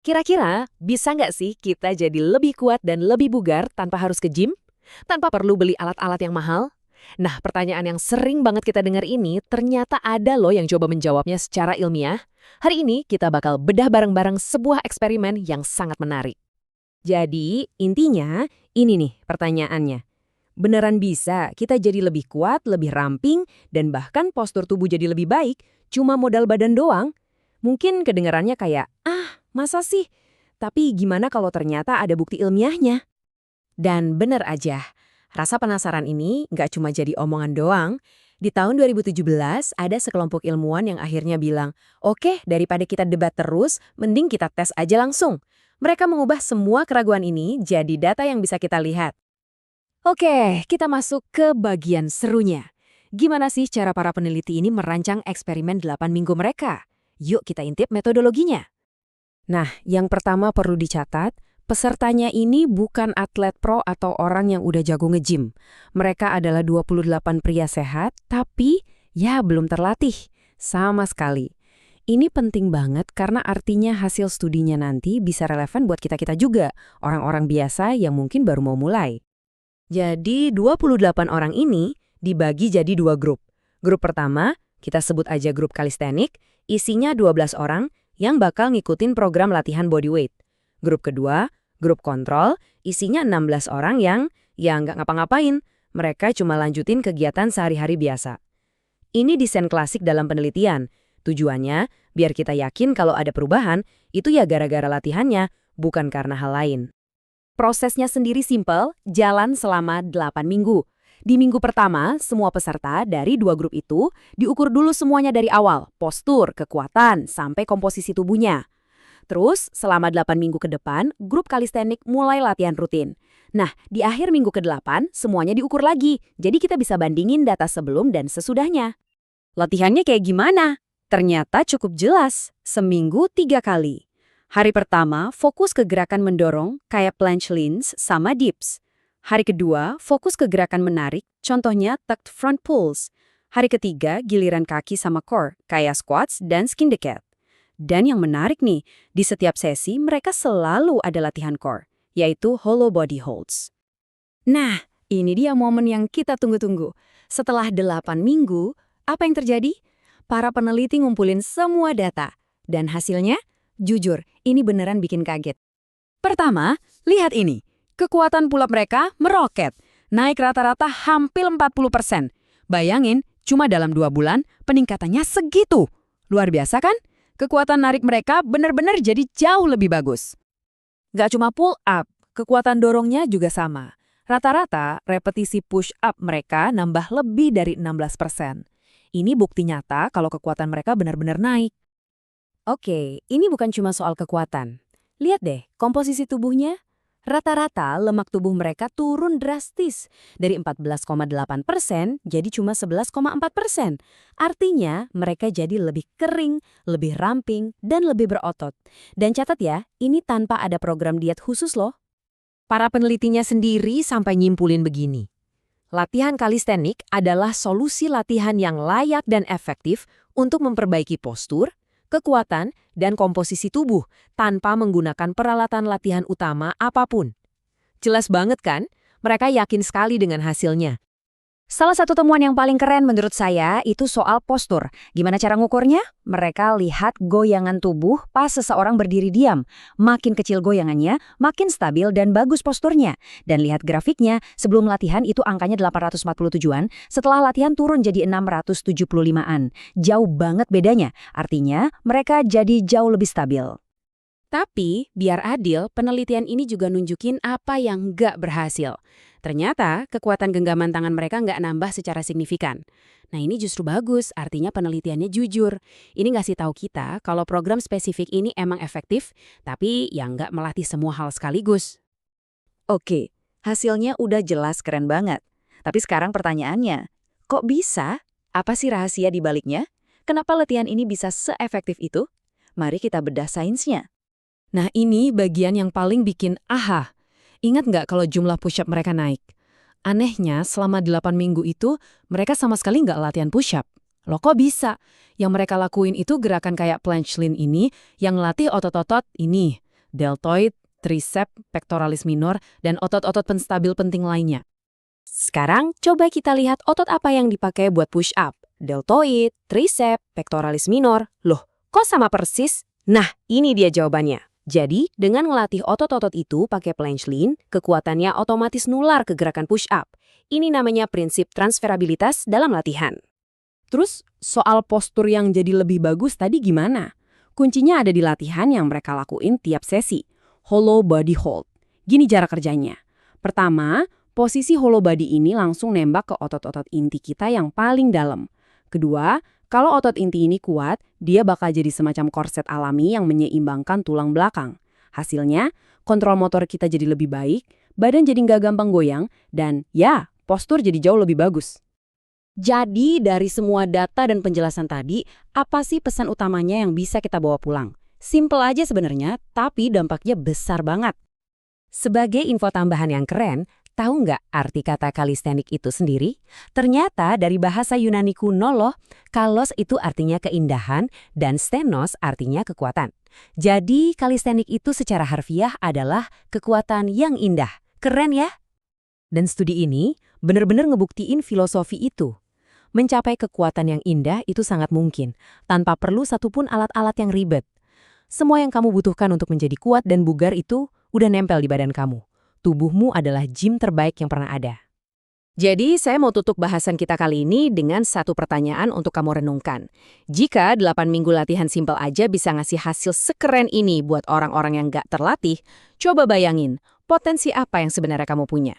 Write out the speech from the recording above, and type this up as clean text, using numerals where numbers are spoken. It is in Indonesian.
Kira-kira bisa nggak sih kita jadi lebih kuat dan lebih bugar tanpa harus ke gym? Tanpa perlu beli alat-alat yang mahal? Nah, pertanyaan yang sering banget kita dengar ini ternyata ada loh yang coba menjawabnya secara ilmiah. Hari ini kita bakal bedah bareng-bareng sebuah eksperimen yang sangat menarik. Jadi, intinya ini nih pertanyaannya. Beneran bisa kita jadi lebih kuat, lebih ramping, dan bahkan postur tubuh jadi lebih baik cuma modal badan doang? Mungkin kedengarannya kayak, masa sih? Tapi gimana kalau ternyata ada bukti ilmiahnya? Dan bener aja, rasa penasaran ini nggak cuma jadi omongan doang. Di tahun 2017, ada sekelompok ilmuwan yang akhirnya bilang, oke, daripada kita debat terus, mending kita tes aja langsung. Mereka mengubah semua keraguan ini jadi data yang bisa kita lihat. Oke, kita masuk ke bagian serunya. Gimana sih cara para peneliti ini merancang eksperimen 8 minggu mereka? Yuk kita intip metodologinya. Nah, yang pertama perlu dicatat, pesertanya ini bukan atlet pro atau orang yang udah jago nge-gym. Mereka adalah 28 pria sehat, tapi ya belum terlatih. Sama sekali. Ini penting banget karena artinya hasil studinya nanti bisa relevan buat kita-kita juga, orang-orang biasa yang mungkin baru mau mulai. Jadi 28 orang ini dibagi jadi dua grup. Grup pertama, kita sebut aja grup kalistenik, isinya 12 orang yang bakal ngikutin program latihan bodyweight. Grup kedua, grup kontrol, isinya 16 orang yang nggak ngapa-ngapain. Mereka cuma lanjutin kegiatan sehari-hari biasa. Ini desain klasik dalam penelitian. Tujuannya, biar kita yakin kalau ada perubahan, itu ya gara-gara latihannya, bukan karena hal lain. Prosesnya sendiri simpel, jalan selama 8 minggu. Di minggu pertama, semua peserta dari dua grup itu diukur dulu semuanya dari awal, postur, kekuatan, sampai komposisi tubuhnya. Terus, selama 8 minggu ke depan, grup kalistenik mulai latihan rutin. Nah, di akhir minggu ke-8, semuanya diukur lagi, jadi kita bisa bandingin data sebelum dan sesudahnya. Latihannya kayak gimana? Ternyata cukup jelas, seminggu 3 kali. Hari pertama fokus ke gerakan mendorong kayak planche leans sama dips. Hari kedua fokus ke gerakan menarik, contohnya tucked front pulls. Hari ketiga giliran kaki sama core kayak squats dan skin the cat. Dan yang menarik nih, di setiap sesi mereka selalu ada latihan core, yaitu hollow body holds. Nah, ini dia momen yang kita tunggu-tunggu. Setelah 8 minggu, apa yang terjadi? Para peneliti ngumpulin semua data. Dan hasilnya? Jujur, ini beneran bikin kaget. Pertama, lihat ini. Kekuatan pull-up mereka meroket. Naik rata-rata hampir 40%. Bayangin, cuma dalam 2 bulan, peningkatannya segitu. Luar biasa kan? Kekuatan narik mereka benar-benar jadi jauh lebih bagus. Gak cuma pull-up, kekuatan dorongnya juga sama. Rata-rata, repetisi push-up mereka nambah lebih dari 16%. Ini bukti nyata kalau kekuatan mereka benar-benar naik. Oke, ini bukan cuma soal kekuatan. Lihat deh, komposisi tubuhnya. Rata-rata lemak tubuh mereka turun drastis. Dari 14,8% jadi cuma 11,4%. Artinya mereka jadi lebih kering, lebih ramping, dan lebih berotot. Dan catat ya, ini tanpa ada program diet khusus loh. Para penelitinya sendiri sampai nyimpulin begini. Latihan kalistenik adalah solusi latihan yang layak dan efektif untuk memperbaiki postur, kekuatan, dan komposisi tubuh tanpa menggunakan peralatan latihan utama apapun. Jelas banget kan? Mereka yakin sekali dengan hasilnya. Salah satu temuan yang paling keren menurut saya itu soal postur. Gimana cara ngukurnya? Mereka lihat goyangan tubuh pas seseorang berdiri diam. Makin kecil goyangannya, makin stabil dan bagus posturnya. Dan lihat grafiknya, sebelum latihan itu angkanya 847-an, setelah latihan turun jadi 675-an. Jauh banget bedanya, artinya mereka jadi jauh lebih stabil. Tapi, biar adil, penelitian ini juga nunjukin apa yang nggak berhasil. Ternyata, kekuatan genggaman tangan mereka nggak nambah secara signifikan. Nah, ini justru bagus, artinya penelitiannya jujur. Ini ngasih tahu kita kalau program spesifik ini emang efektif, tapi yang nggak melatih semua hal sekaligus. Oke, hasilnya udah jelas keren banget. Tapi sekarang pertanyaannya, kok bisa? Apa sih rahasia di baliknya? Kenapa latihan ini bisa seefektif itu? Mari kita bedah sainsnya. Nah, ini bagian yang paling bikin aha. Ingat nggak kalau jumlah push-up mereka naik? Anehnya, selama 8 minggu itu, mereka sama sekali nggak latihan push-up. Loh kok bisa? Yang mereka lakuin itu gerakan kayak planche lean ini, yang latih otot-otot ini. deltoid, tricep, pectoralis minor, dan otot-otot penstabil penting lainnya. Sekarang coba kita lihat otot apa yang dipakai buat push up. Deltoid, tricep, pectoralis minor. Loh, kok sama persis? Nah, ini dia jawabannya. Jadi, dengan ngelatih otot-otot itu pakai planche lean, kekuatannya otomatis nular ke gerakan push up. Ini namanya prinsip transferabilitas dalam latihan. Terus, soal postur yang jadi lebih bagus tadi gimana? Kuncinya ada di latihan yang mereka lakuin tiap sesi. Hollow body hold. Gini cara kerjanya. Pertama, posisi hollow body ini langsung nembak ke otot-otot inti kita yang paling dalam. Kedua, kalau otot inti ini kuat, dia bakal jadi semacam korset alami yang menyeimbangkan tulang belakang. Hasilnya, kontrol motor kita jadi lebih baik, badan jadi nggak gampang goyang, dan ya, postur jadi jauh lebih bagus. Jadi, dari semua data dan penjelasan tadi, apa sih pesan utamanya yang bisa kita bawa pulang? Simple aja sebenarnya, tapi dampaknya besar banget. Sebagai info tambahan yang keren, tahu nggak arti kata kalistenik itu sendiri? Ternyata dari bahasa Yunani kuno loh, kalos itu artinya keindahan dan stenos artinya kekuatan. Jadi kalistenik itu secara harfiah adalah kekuatan yang indah. Keren ya? Dan studi ini benar-benar ngebuktiin filosofi itu. Mencapai kekuatan yang indah itu sangat mungkin, tanpa perlu satupun alat-alat yang ribet. Semua yang kamu butuhkan untuk menjadi kuat dan bugar itu udah nempel di badan kamu. Tubuhmu adalah gym terbaik yang pernah ada. Jadi, saya mau tutup bahasan kita kali ini dengan satu pertanyaan untuk kamu renungkan. Jika 8 minggu latihan simpel aja bisa ngasih hasil sekeren ini buat orang-orang yang nggak terlatih, coba bayangin potensi apa yang sebenarnya kamu punya.